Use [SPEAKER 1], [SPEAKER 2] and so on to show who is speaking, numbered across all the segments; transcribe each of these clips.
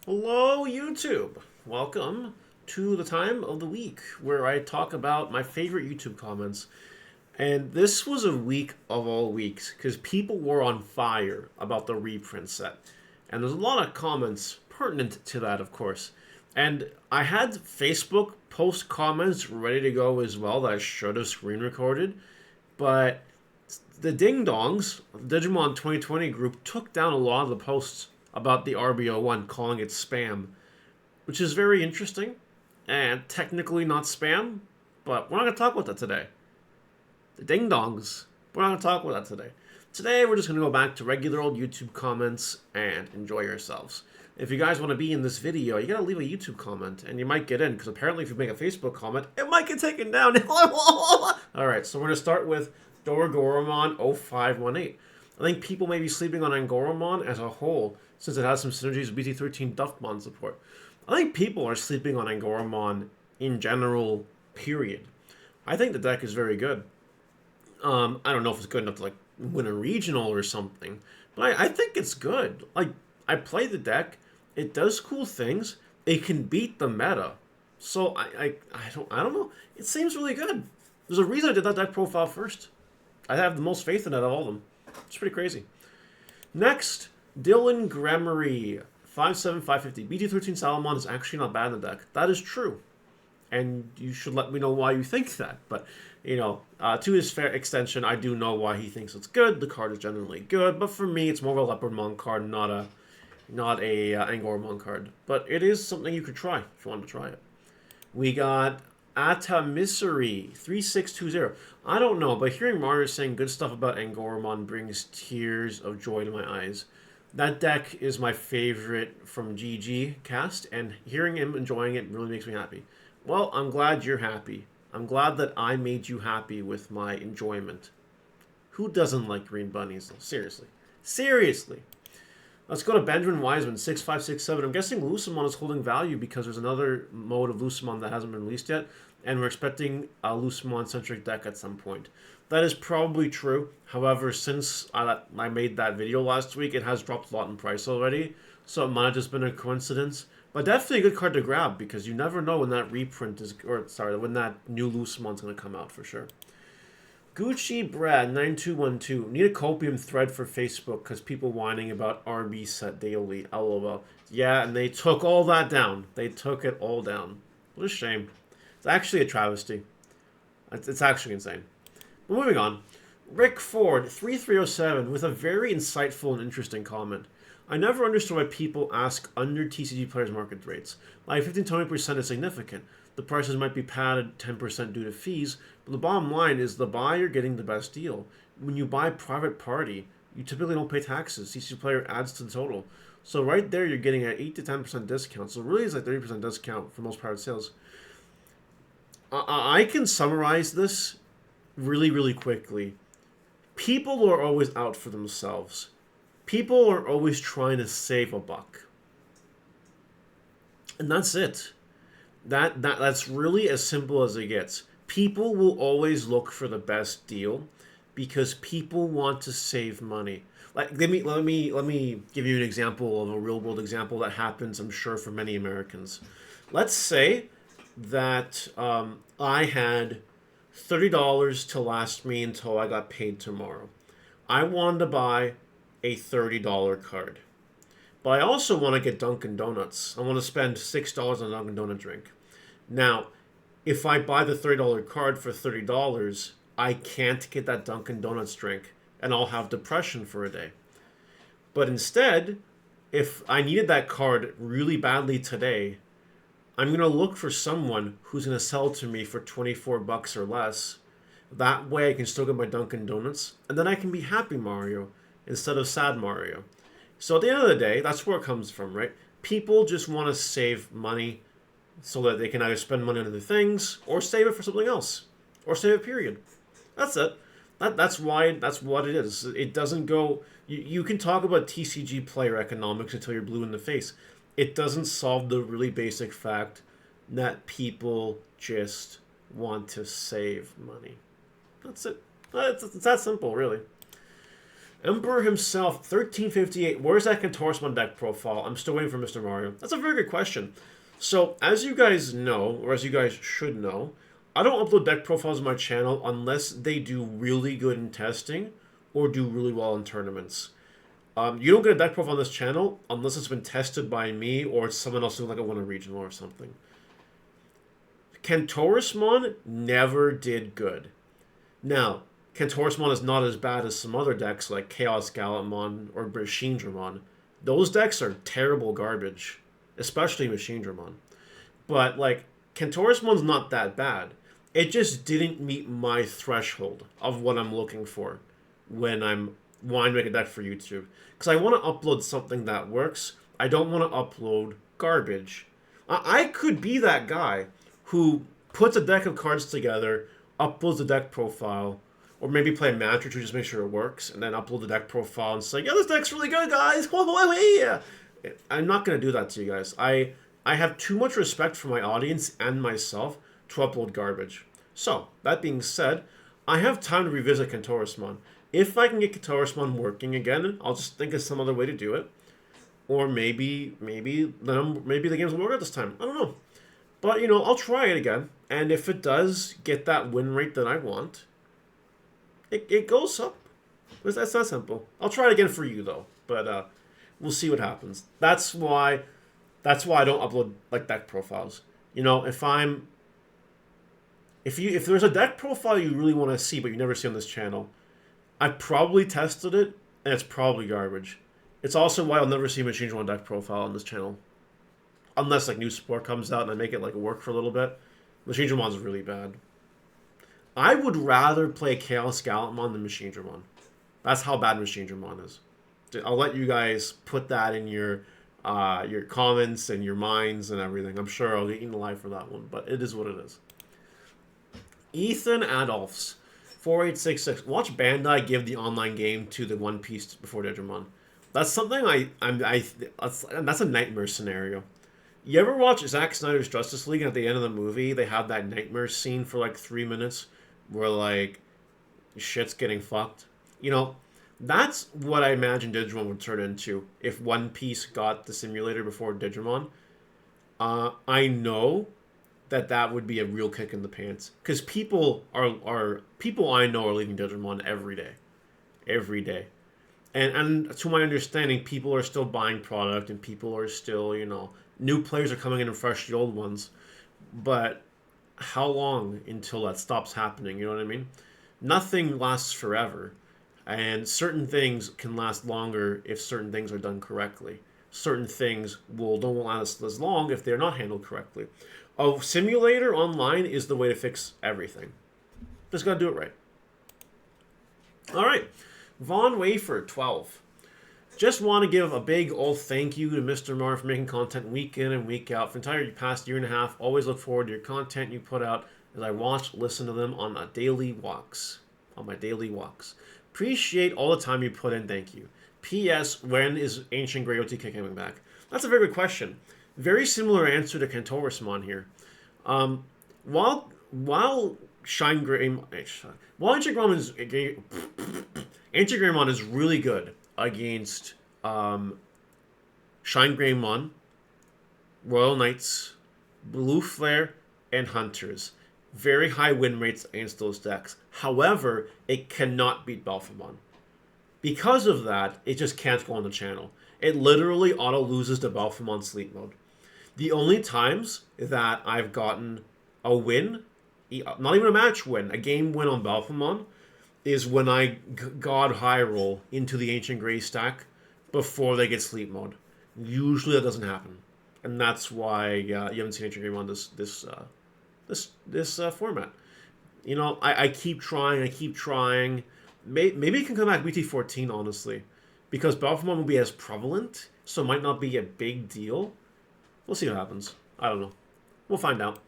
[SPEAKER 1] Hello, YouTube. Welcome to the time of the week where I talk about my favorite YouTube comments. And this was a week of all weeks because people were on fire about the reprint set. And there's a lot of comments pertinent to that, of course. And I had Facebook post comments ready to go as well that I should have screen recorded. But the Ding Dongs, the Digimon 2020 group, took down a lot of the posts about the RBO1, calling it spam, which is very interesting and technically not spam, but we're not going to talk about that today. The Ding Dongs, we're not going to talk about that today. Today, we're just going to go back to regular old YouTube comments and enjoy yourselves. If you guys want to be in this video, you got to leave a YouTube comment, and you might get in, because apparently if you make a Facebook comment, it might get taken down. Alright, so we're going to start with Doragoromon 0518. I think people may be sleeping on Angoromon as a whole, since it has some synergies with BT13 Duffmon support. I think people are sleeping on Angoromon in general, period. I think the deck is very good. I don't know if it's good enough to like win a regional or something, but I think it's good. Like, I play the deck, it does cool things, it can beat the meta. So I don't know. It seems really good. There's a reason I did that deck profile first. I have the most faith in it of all of them. It's pretty crazy. Next, Dylan Gremery, 57550. BT13 Salamon is actually not bad in the deck. That is true. And you should let me know why you think that. But, you know, to his fair extension, I do know why he thinks it's good. The card is generally good. But for me, it's more of a Leopardmon card, not a Angoromon card. But it is something you could try if you want to try it. We got Atamisari 3620. I don't know, but hearing Mario saying good stuff about Angoromon brings tears of joy to my eyes. That deck is my favorite from GG cast, and hearing him enjoying it really makes me happy. Well, I'm glad you're happy. I'm glad that I made you happy with my enjoyment. Who doesn't like green bunnies, though? Seriously. Seriously. Let's go to Benjamin Wiseman, 6567. I'm guessing Lucemon is holding value because there's another mode of Lucemon that hasn't been released yet, and we're expecting a Lucemon-centric deck at some point. That is probably true. However, since I made that video last week, it has dropped a lot in price already, so it might have just been a coincidence. But definitely a good card to grab, because you never know when that reprint is, when that new Lucemon's going to come out for sure. Gucci Brad 9212. Need a copium thread for Facebook because people whining about RB set daily. LOL. Yeah, and they took all that down. They took it all down. What a shame. It's actually a travesty. It's actually insane. But moving on. Rick Ford 3307 with a very insightful and interesting comment. I never understood why people ask under TCG players' market rates. Like 15-20% is significant. The prices might be padded 10% due to fees, but the bottom line is the buyer getting the best deal. When you buy private party, you typically don't pay taxes. TCG player adds to the total. So right there, you're getting an 8 to 10% discount. So really, it's like 30% discount for most private sales. I can summarize this really, really quickly. People are always out for themselves. People are always trying to save a buck. And that's it. That's really as simple as it gets. People will always look for the best deal because people want to save money. Like let me give you an example of a real world example that happens, I'm sure, for many Americans. Let's say that I had $30 to last me until I got paid tomorrow. I wanted to buy a $30 card. But I also want to get Dunkin' Donuts. I want to spend $6 on a Dunkin' Donut drink. Now, if I buy the $30 card for $30, I can't get that Dunkin' Donuts drink, and I'll have depression for a day. But instead, if I needed that card really badly today, I'm going to look for someone who's going to sell to me for 24 bucks or less. That way I can still get my Dunkin' Donuts, and then I can be happy Mario instead of sad Mario. So at the end of the day, that's where it comes from, right? People just want to save money so that they can either spend money on other things or save it for something else. Or save it, period. That's it. That's what it is. It doesn't go... You can talk about TCG player economics until you're blue in the face. It doesn't solve the really basic fact that people just want to save money. That's it. It's that simple, really. Emperor himself, 1358. Where's that Kentaurosmon deck profile? I'm still waiting for Mr. Mario. That's a very good question. So, as you guys know, or as you guys should know, I don't upload deck profiles on my channel unless they do really good in testing or do really well in tournaments. You don't get a deck profile on this channel unless it's been tested by me or it's someone else who like won a regional or something. Kentaurosmon never did good. Now, Kentaurosmon is not as bad as some other decks like Chaos Gallantmon or Machinedramon. Those decks are terrible garbage, especially Machinedramon. But, like, Kentaurosmon's not that bad. It just didn't meet my threshold of what I'm looking for when I'm wanting to make a deck for YouTube. Because I want to upload something that works. I don't want to upload garbage. I could be that guy who puts a deck of cards together, uploads the deck profile, or maybe play a match or two just make sure it works, and then upload the deck profile and say, yeah, this deck's really good, guys. I'm not going to do that to you guys. I have too much respect for my audience and myself to upload garbage. So, that being said, I have time to revisit Kentaurosmon. If I can get Kentaurosmon working again, I'll just think of some other way to do it. Or maybe the games will work out this time. I don't know. But, you know, I'll try it again. And if it does get that win rate that I want, it goes up. That's that simple. I'll try it again for you, though. But we'll see what happens. That's why I don't upload, like, deck profiles. You know, if there's a deck profile you really want to see but you never see on this channel, I probably tested it, and it's probably garbage. It's also why I'll never see Machinedramon deck profile on this channel. Unless, like, new support comes out and I make it, like, work for a little bit. Machinedramon's really bad. I would rather play Chaos Gallantmon than Machinedramon. That's how bad Machinedramon is. I'll let you guys put that in your comments and your minds and everything. I'm sure I'll get eaten alive for that one, but it is what it is. Ethan Adolphs, 4866. Watch Bandai give the online game to the One Piece before Digimon. That's something that's a nightmare scenario. You ever watch Zack Snyder's Justice League, and at the end of the movie, they have that nightmare scene for like 3 minutes where like shit's getting fucked? You know, that's what I imagine Digimon would turn into if One Piece got the simulator before Digimon. I know that would be a real kick in the pants because people I know are leaving Digimon every day, and to my understanding, people are still buying product and people are still, you know, new players are coming in and fresh the old ones, but how long until that stops happening? You know what I mean? Nothing lasts forever, and certain things can last longer if certain things are done correctly. Certain things don't last as long if they're not handled correctly. A simulator online is the way to fix everything. Just gotta do it right. All right, Von Wafer 12. Just want to give a big old thank you to Mr. Mar for making content week in and week out. For the entire past year and a half, always look forward to your content you put out as I listen to them on my daily walks. Appreciate all the time you put in. Thank you. P.S. When is Ancient Grey OTK coming back? That's a very good question. Very similar answer to Kentaurosmon here. While Ancient Greymon is really good against Shine Greymon, Royal Knights, Blue Flare, and Hunters. Very high win rates against those decks. However, it cannot beat Balphamon. Because of that, it just can't go on the channel. It literally auto-loses to Balphamon Sleep Mode. The only times that I've gotten a win, not even a match win, a game win on Balphamon, is when I God High Roll into the Ancient Grey stack before they get Sleep Mode. Usually that doesn't happen. And that's why you haven't seen Ancient Greymon this format. You know, I keep trying. Maybe it can come back BT14, honestly. Because Balphamon will be as prevalent, so it might not be a big deal. We'll see what happens. I don't know. We'll find out.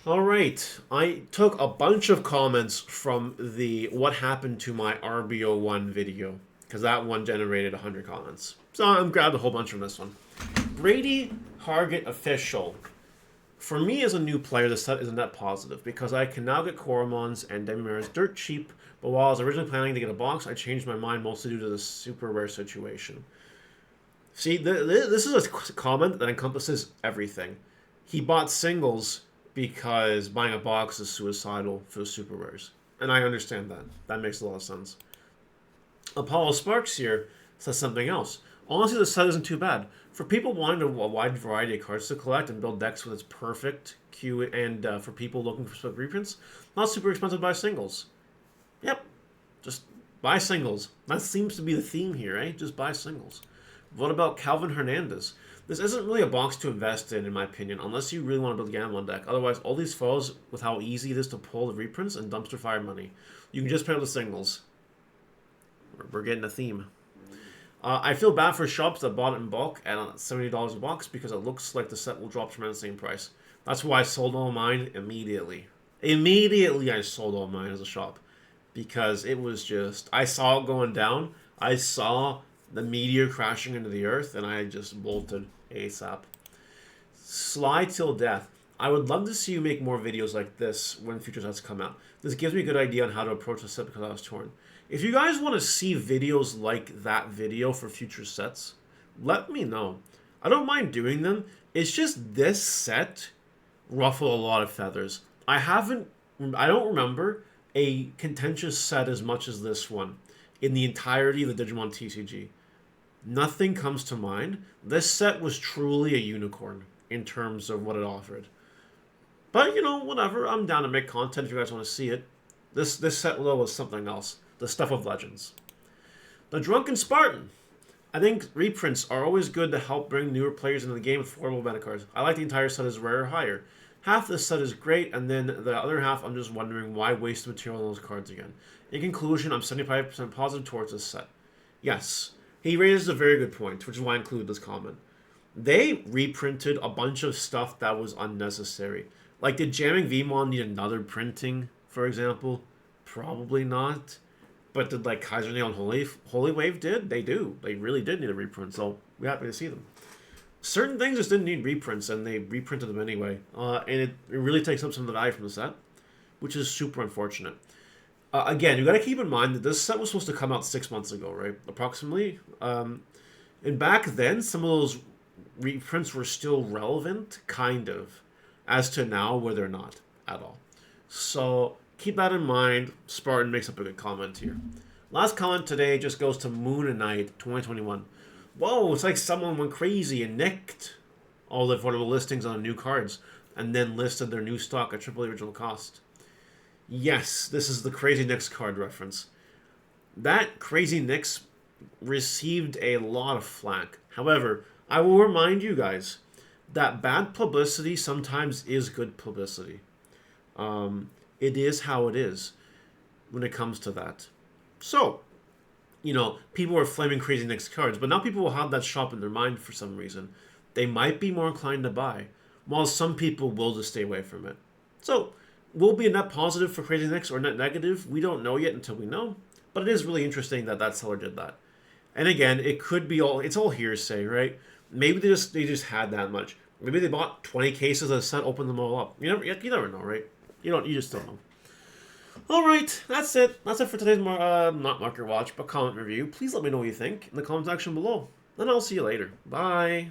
[SPEAKER 1] Alright, I took a bunch of comments from the What Happened to My RBO1 video, because that one generated 100 comments. So I grabbed a whole bunch from this one. Brady Hargett Official. For me as a new player, the set is a net positive because I can now get Koromons and Demimirrors dirt cheap, but while I was originally planning to get a box, I changed my mind mostly due to the super rare situation. See, this is a comment that encompasses everything. He bought singles because buying a box is suicidal for the super rares. And I understand that. That makes a lot of sense. Apollo Sparks here says something else. Honestly, the set isn't too bad. For people wanting a wide variety of cards to collect and build decks with its perfect queue, and for people looking for split reprints, not super expensive to buy singles. Yep, just buy singles. That seems to be the theme here, eh? Just buy singles. What about Calvin Hernandez? This isn't really a box to invest in my opinion, unless you really want to build a gambling deck. Otherwise, all these foils, with how easy it is to pull the reprints and dumpster fire money, you can just pay out the singles. We're getting a theme. I feel bad for shops that bought it in bulk at $70 a box because it looks like the set will drop tremendously in price. That's why I sold all mine immediately. Immediately I sold all mine as a shop. Because it was just... I saw it going down. I saw the meteor crashing into the earth, and I just bolted ASAP. Sly Till Death. I would love to see you make more videos like this when future sets come out. This gives me a good idea on how to approach the set because I was torn. If you guys want to see videos like that video for future sets, let me know. I don't mind doing them. It's just this set ruffled a lot of feathers. I don't remember a contentious set as much as this one in the entirety of the Digimon TCG. Nothing comes to mind. This set was truly a unicorn in terms of what it offered. But, you know, whatever. I'm down to make content if you guys want to see it. This set, though, was something else. The Stuff of Legends. The Drunken Spartan. I think reprints are always good to help bring newer players into the game with affordable meta cards. I like the entire set is rare or higher. Half this set is great, and then the other half I'm just wondering why waste material on those cards again. In conclusion, I'm 75% positive towards this set. Yes, he raises a very good point, which is why I include this comment. They reprinted a bunch of stuff that was unnecessary. Like, did Jamming Vmon need another printing, for example? Probably not. But did, like, Kaiser Neon Holy Wave did? They do. They really did need a reprint, so we're happy to see them. Certain things just didn't need reprints, and they reprinted them anyway. And it really takes up some of the value from the set, which is super unfortunate. Again, you got to keep in mind that this set was supposed to come out 6 months ago, right? Approximately. And back then, some of those reprints were still relevant, kind of, as to now where they're not at all. So keep that in mind. Spartan makes up a good comment here. Last comment today just goes to Moon and Night 2021. Whoa, it's like someone went crazy and nicked all the affordable listings on the new cards and then listed their new stock at triple the original cost. Yes, this is the Crazy Nicks card reference. That Crazy Nicks received a lot of flack. However, I will remind you guys that bad publicity sometimes is good publicity. It is how it is when it comes to that. So, you know, people are flaming Crazy Nicks cards, but now people will have that shop in their mind for some reason. They might be more inclined to buy, while some people will just stay away from it. So, will be a net positive for Crazy Nicks or net negative? We don't know yet until we know, but it is really interesting that that seller did that. And again, it could be it's all hearsay, right? Maybe they just had that much. Maybe they bought 20 cases of the set, opened them all up. You never know, right? You just don't know. All right, that's it. That's it for today's not market watch, but comment review. Please let me know what you think in the comment section below. And I'll see you later. Bye.